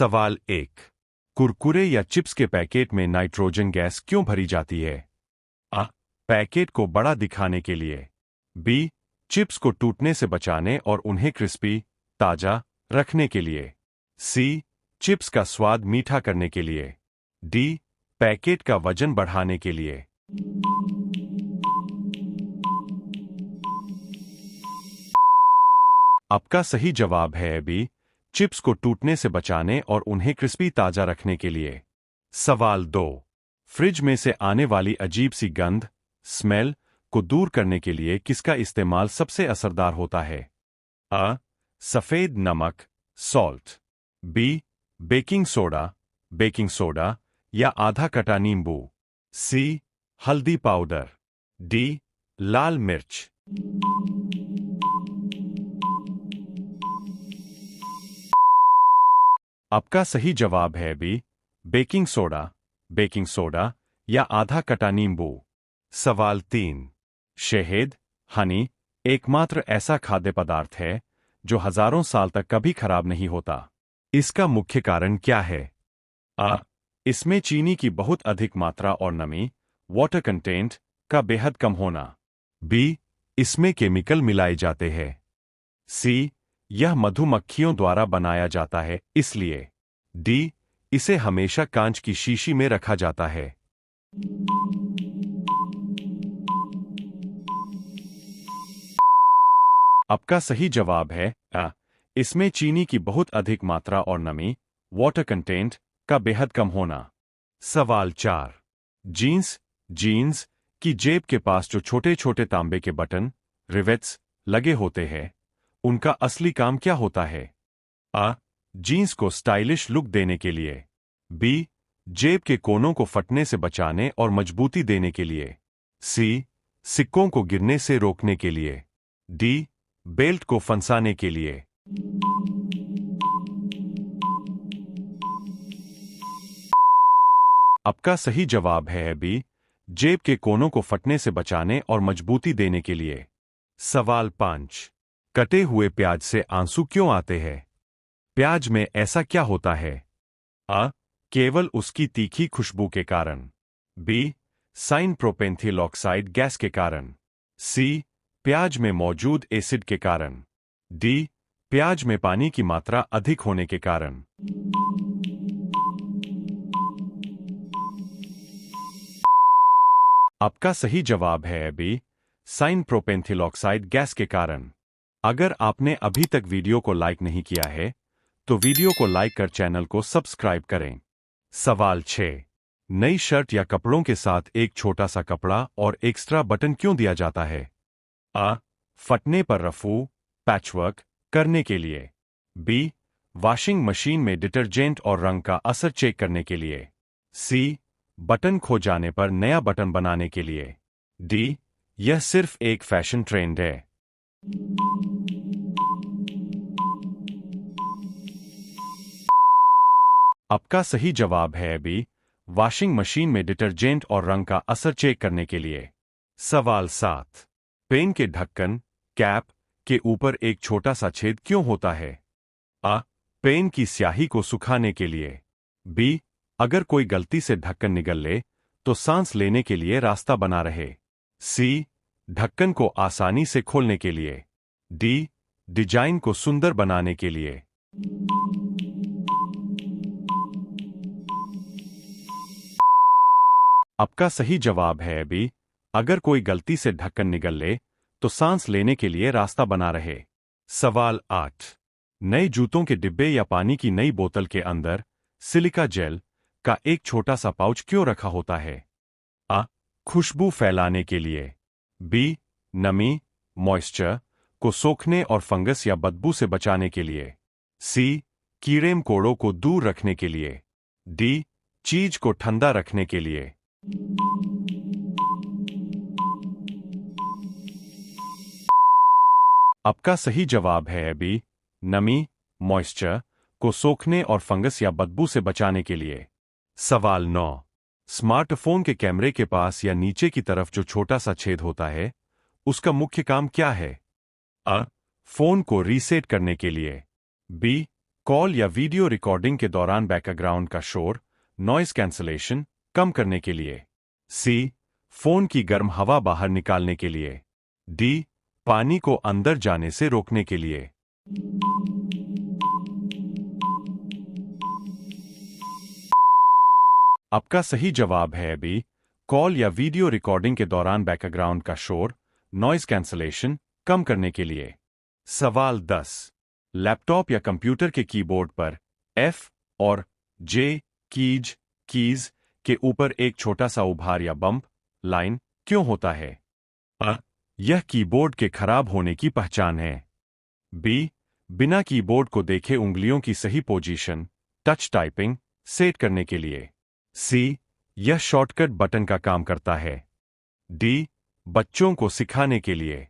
सवाल 1। कुरकुरे या चिप्स के पैकेट में नाइट्रोजन गैस क्यों भरी जाती है? आ. पैकेट को बड़ा दिखाने के लिए। बी. चिप्स को टूटने से बचाने और उन्हें क्रिस्पी, ताजा रखने के लिए। सी. चिप्स का स्वाद मीठा करने के लिए। डी. पैकेट का वजन बढ़ाने के लिए। आपका सही जवाब है बी. चिप्स को टूटने से बचाने और उन्हें क्रिस्पी ताजा रखने के लिए। सवाल 2। फ्रिज में से आने वाली अजीब सी गंध, स्मेल को दूर करने के लिए किसका इस्तेमाल सबसे असरदार होता है? अ. सफेद नमक, सॉल्ट। बी. बेकिंग सोडा या आधा कटा नींबू। सी. हल्दी पाउडर। डी. लाल मिर्च। आपका सही जवाब है बी. बेकिंग सोडा या आधा कटा नींबू। सवाल 3। शहद, हनी, एकमात्र ऐसा खाद्य पदार्थ है जो हजारों साल तक कभी खराब नहीं होता। इसका मुख्य कारण क्या है? अ. इसमें चीनी की बहुत अधिक मात्रा और नमी, वाटर कंटेंट का बेहद कम होना। बी. इसमें केमिकल मिलाए जाते हैं। सी. यह मधुमक्खियों द्वारा बनाया जाता है इसलिए। डी. इसे हमेशा कांच की शीशी में रखा जाता है। आपका सही जवाब है अ. इसमें चीनी की बहुत अधिक मात्रा और नमी, वाटर कंटेंट का बेहद कम होना। सवाल 4। जीन्स की जेब के पास जो छोटे छोटे तांबे के बटन, रिवेट्स लगे होते हैं, उनका असली काम क्या होता है? अ. जीन्स को स्टाइलिश लुक देने के लिए। बी. जेब के कोनों को फटने से बचाने और मजबूती देने के लिए। सी. सिक्कों को गिरने से रोकने के लिए। डी. बेल्ट को फंसाने के लिए। आपका सही जवाब है बी. जेब के कोनों को फटने से बचाने और मजबूती देने के लिए। सवाल 5। कटे हुए प्याज से आंसू क्यों आते हैं? प्याज में ऐसा क्या होता है? अ. केवल उसकी तीखी खुशबू के कारण। बी. साइन प्रोपेंथिल ऑक्साइड गैस के कारण। सी. प्याज में मौजूद एसिड के कारण। डी. प्याज में पानी की मात्रा अधिक होने के कारण। आपका सही जवाब है बी. साइन प्रोपेंथिल ऑक्साइड गैस के कारण। अगर आपने अभी तक वीडियो को लाइक नहीं किया है तो वीडियो को लाइक कर चैनल को सब्सक्राइब करें। सवाल 6। नई शर्ट या कपड़ों के साथ एक छोटा सा कपड़ा और एक्स्ट्रा बटन क्यों दिया जाता है? अ. फटने पर रफू, पैचवर्क करने के लिए। बी. वॉशिंग मशीन में डिटर्जेंट और रंग का असर चेक करने के लिए। सी. बटन खो जाने पर नया बटन बनाने के लिए। डी. यह सिर्फ एक फैशन ट्रेंड है। आपका सही जवाब है बी. वॉशिंग मशीन में डिटर्जेंट और रंग का असर चेक करने के लिए। सवाल 7। पेन के ढक्कन, कैप के ऊपर एक छोटा सा छेद क्यों होता है? अ. पेन की स्याही को सुखाने के लिए। बी. अगर कोई गलती से ढक्कन निगल ले तो सांस लेने के लिए रास्ता बना रहे। सी. ढक्कन को आसानी से खोलने के लिए। डी. डिजाइन को सुंदर बनाने के लिए। आपका सही जवाब है बी. अगर कोई गलती से ढक्कन निगल ले तो सांस लेने के लिए रास्ता बना रहे। सवाल 8। नए जूतों के डिब्बे या पानी की नई बोतल के अंदर सिलिका जेल का एक छोटा सा पाउच क्यों रखा होता है? अ. खुशबू फैलाने के लिए। बी. नमी, मॉइस्चर को सोखने और फंगस या बदबू से बचाने के लिए। सी. कीड़े मकोड़ों को दूर रखने के लिए। डी. चीज को ठंडा रखने के लिए। आपका सही जवाब है बी. नमी, मॉइस्चर को सोखने और फंगस या बदबू से बचाने के लिए। सवाल 9। स्मार्टफोन के कैमरे के पास या नीचे की तरफ जो छोटा सा छेद होता है, उसका मुख्य काम क्या है? अ. फोन को रीसेट करने के लिए। बी. कॉल या वीडियो रिकॉर्डिंग के दौरान बैकग्राउंड का शोर, नॉइज कैंसलेशन कम करने के लिए। सी, फोन की गर्म हवा बाहर निकालने के लिए। डी, पानी को अंदर जाने से रोकने के लिए। आपका सही जवाब है बी, कॉल या वीडियो रिकॉर्डिंग के दौरान बैकग्राउंड का शोर, नॉइज कैंसलेशन कम करने के लिए। सवाल 10। लैपटॉप या कंप्यूटर के कीबोर्ड पर एफ और जे कीज के ऊपर एक छोटा सा उभार या बम्प लाइन क्यों होता है? अ, यह कीबोर्ड के खराब होने की पहचान है। बी, बिना कीबोर्ड को देखे उंगलियों की सही पोजीशन, टच टाइपिंग सेट करने के लिए। सी, यह शॉर्टकट बटन का काम करता है। डी, बच्चों को सिखाने के लिए।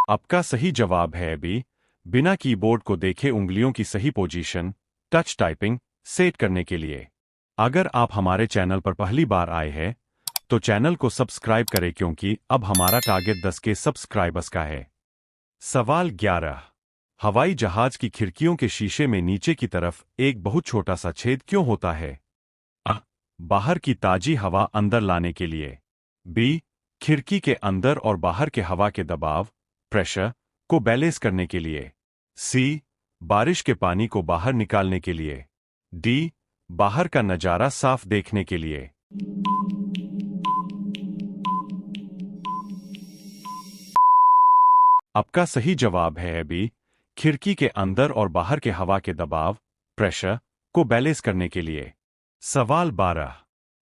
आपका सही जवाब है बी, बिना कीबोर्ड को देखे उंगलियों की सही पोजीशन, टच टाइपिंग सेट करने के लिए। अगर आप हमारे चैनल पर पहली बार आए हैं तो चैनल को सब्सक्राइब करें क्योंकि अब हमारा टारगेट 10 के सब्सक्राइबर्स का है। सवाल 11। हवाई जहाज की खिड़कियों के शीशे में नीचे की तरफ एक बहुत छोटा सा छेद क्यों होता है? अ, बाहर की ताजी हवा अंदर लाने के लिए। बी, खिड़की के अंदर और बाहर के हवा के दबाव, प्रेशर को बैलेंस करने के लिए। सी, बारिश के पानी को बाहर निकालने के लिए। डी, बाहर का नजारा साफ देखने के लिए। आपका सही जवाब है बी, खिड़की के अंदर और बाहर के हवा के दबाव, प्रेशर को बैलेंस करने के लिए। सवाल 12।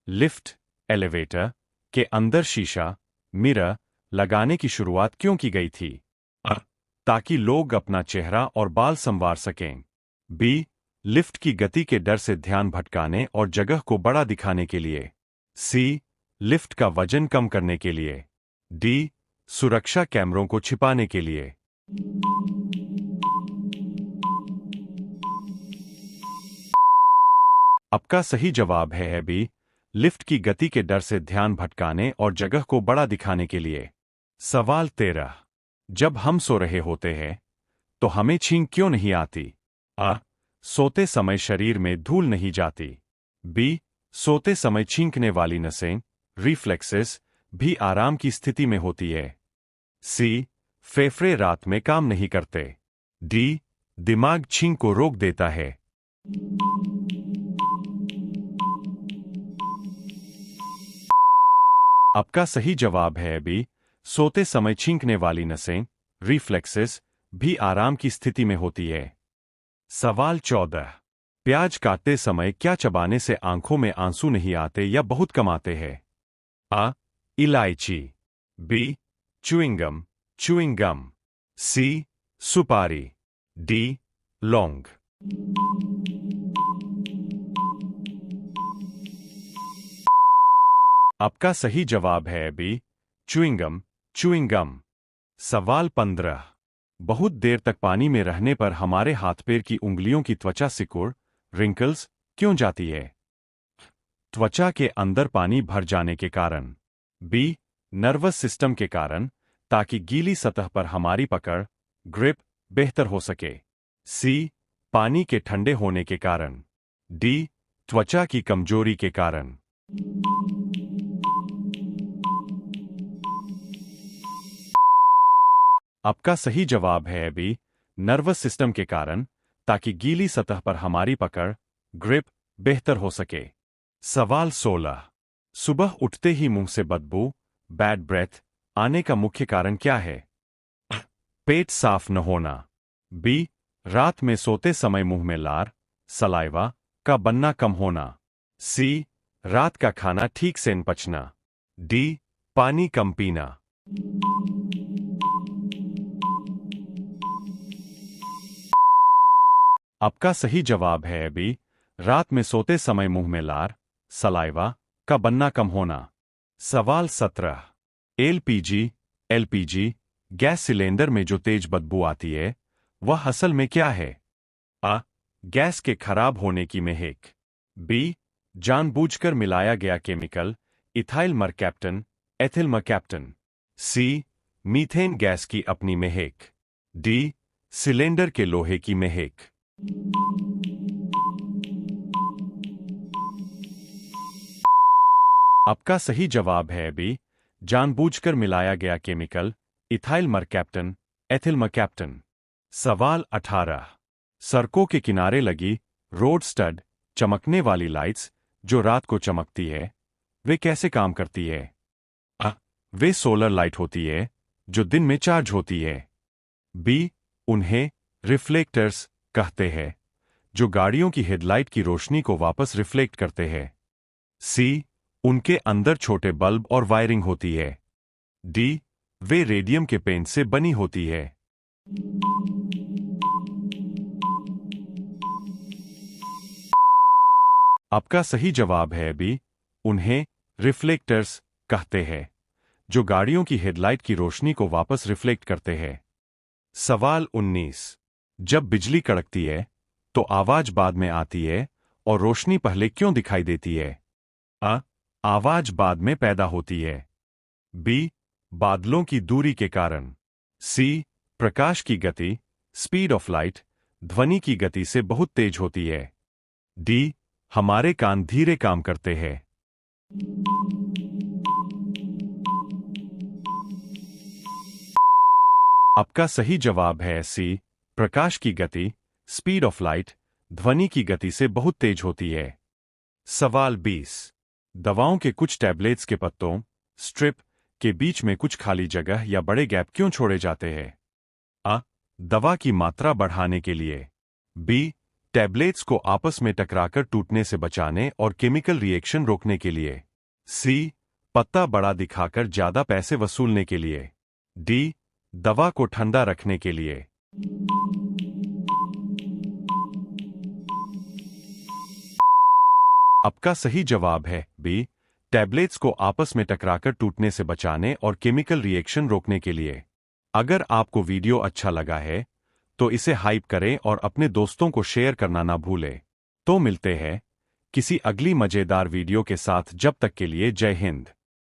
लिफ्ट, एलिवेटर के अंदर शीशा, मिरर लगाने की शुरुआत क्यों की गई थी? अ, ताकि लोग अपना चेहरा और बाल संवार सकें। बी, लिफ्ट की गति के डर से ध्यान भटकाने और जगह को बड़ा दिखाने के लिए। सी, लिफ्ट का वजन कम करने के लिए। डी, सुरक्षा कैमरों को छिपाने के लिए। आपका सही जवाब है बी, लिफ्ट की गति के डर से ध्यान भटकाने और जगह को बड़ा दिखाने के लिए। सवाल 13। जब हम सो रहे होते हैं तो हमें छींक क्यों नहीं आती? आ, सोते समय शरीर में धूल नहीं जाती। बी, सोते समय छींकने वाली नसें, रिफ्लेक्सेस भी आराम की स्थिति में होती है। सी, फेफड़े रात में काम नहीं करते। डी, दिमाग छींक को रोक देता है। आपका सही जवाब है बी, सोते समय छींकने वाली नसें, रिफ्लेक्सेस भी आराम की स्थिति में होती है। सवाल 14। प्याज काटते समय क्या चबाने से आंखों में आंसू नहीं आते या बहुत कम आते हैं? आ, इलायची। B, chewing gum chewing gum. सी, सुपारी। डी, लौंग। आपका सही जवाब है बी, च्युइंगम च्युइंगम। सवाल 15। बहुत देर तक पानी में रहने पर हमारे हाथ पैर की उंगलियों की त्वचा सिकुड़, रिंकल्स क्यों जाती है? त्वचा के अंदर पानी भर जाने के कारण। बी, नर्वस सिस्टम के कारण, ताकि गीली सतह पर हमारी पकड़, ग्रिप बेहतर हो सके। सी, पानी के ठंडे होने के कारण। डी, त्वचा की कमजोरी के कारण। आपका सही जवाब है बी, नर्वस सिस्टम के कारण, ताकि गीली सतह पर हमारी पकड़, ग्रिप बेहतर हो सके। सवाल 16। सुबह उठते ही मुंह से बदबू, बैड ब्रेथ आने का मुख्य कारण क्या है? पेट साफ न होना। बी, रात में सोते समय मुंह में लार, सलाइवा का बनना कम होना। सी, रात का खाना ठीक से न पचना। डी, पानी कम पीना। आपका सही जवाब है बी, रात में सोते समय मुंह में लार, सलाइवा का बनना कम होना। सवाल 17। एलपीजी गैस सिलेंडर में जो तेज बदबू आती है वह असल में क्या है? आ, गैस के खराब होने की महक। बी, जानबूझकर मिलाया गया chemical, ethyl mercaptan, ethyl mercaptan. C, methane gas की अपनी महक। डी, सिलेंडर के लोहे की महक। आपका सही जवाब है बी, जानबूझकर मिलाया गया chemical, ethyl mercaptan, ethyl mercaptan. सवाल 18। सड़कों के किनारे लगी रोड स्टड चमकने वाली लाइट्स जो रात को चमकती है, वे कैसे काम करती है? अ, वे सोलर लाइट होती है जो दिन में चार्ज होती है। बी, उन्हें रिफ्लेक्टर्स कहते हैं जो गाड़ियों की हेडलाइट की रोशनी को वापस रिफ्लेक्ट करते हैं। सी, उनके अंदर छोटे बल्ब और वायरिंग होती है। डी, वे रेडियम के पेंट से बनी होती है। आपका सही जवाब है बी, उन्हें रिफ्लेक्टर्स कहते हैं जो गाड़ियों की हेडलाइट की रोशनी को वापस रिफ्लेक्ट करते हैं। सवाल 19। जब बिजली कड़कती है तो आवाज बाद में आती है और रोशनी पहले क्यों दिखाई देती है? अ, आवाज बाद में पैदा होती है। बी, बादलों की दूरी के कारण। सी, प्रकाश की गति, स्पीड ऑफ लाइट, ध्वनि की गति से बहुत तेज होती है। डी, हमारे कान धीरे काम करते हैं। आपका सही जवाब है सी, प्रकाश की गति, स्पीड ऑफ लाइट, ध्वनि की गति से बहुत तेज होती है। सवाल 20। दवाओं के कुछ टैबलेट्स के पत्तों, स्ट्रिप, के बीच में कुछ खाली जगह या बड़े गैप क्यों छोड़े जाते हैं? अ, दवा की मात्रा बढ़ाने के लिए। बी, टैबलेट्स को आपस में टकराकर टूटने से बचाने और केमिकल रिएक्शन रोकने के लिए। सी, पत्ता बड़ा दिखाकर ज्यादा पैसे वसूलने के लिए। डी, दवा को ठंडा रखने के लिए। आपका सही जवाब है बी, टैबलेट्स को आपस में टकराकर टूटने से बचाने और केमिकल रिएक्शन रोकने के लिए। अगर आपको वीडियो अच्छा लगा है तो इसे हाइप करें और अपने दोस्तों को शेयर करना ना भूलें। तो मिलते हैं किसी अगली मजेदार वीडियो के साथ, जब तक के लिए जय हिंद।